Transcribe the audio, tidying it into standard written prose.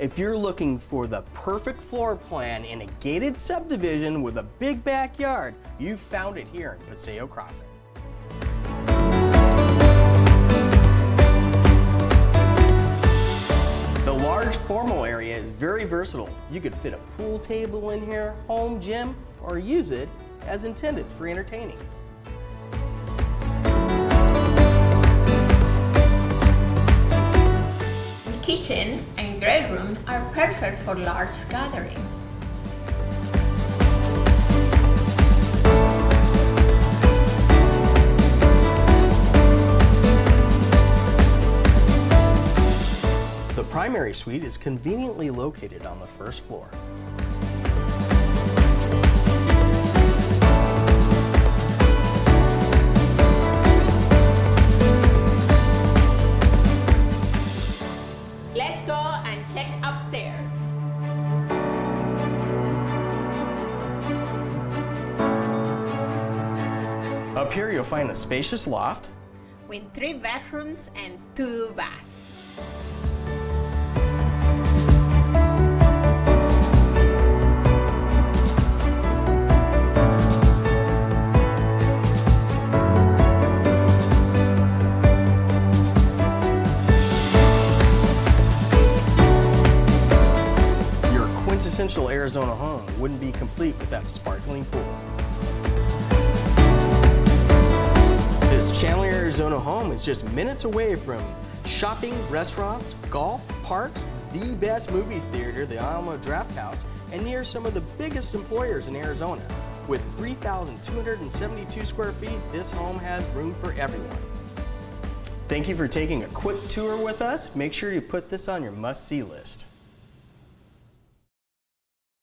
If you're looking for the perfect floor plan in a gated subdivision with a big backyard, you've found it here in Paseo Crossing. The large formal area is very versatile. You could fit a pool table in here, home gym, or use it as intended for entertaining. The kitchen and great room are perfect for large gatherings. The primary suite is conveniently located on the first floor. Let's go and check upstairs. Up here you'll find a spacious loft With 3 bedrooms and 2 baths. Your quintessential Arizona home wouldn't be complete without a sparkling pool. This Chandler, Arizona home is just minutes away from shopping, restaurants, golf, parks, the best movie theater, the Alamo Draft House, and near some of the biggest employers in Arizona. With 3,272 square feet, this home has room for everyone. Thank you for taking a quick tour with us. Make sure you put this on your must-see list.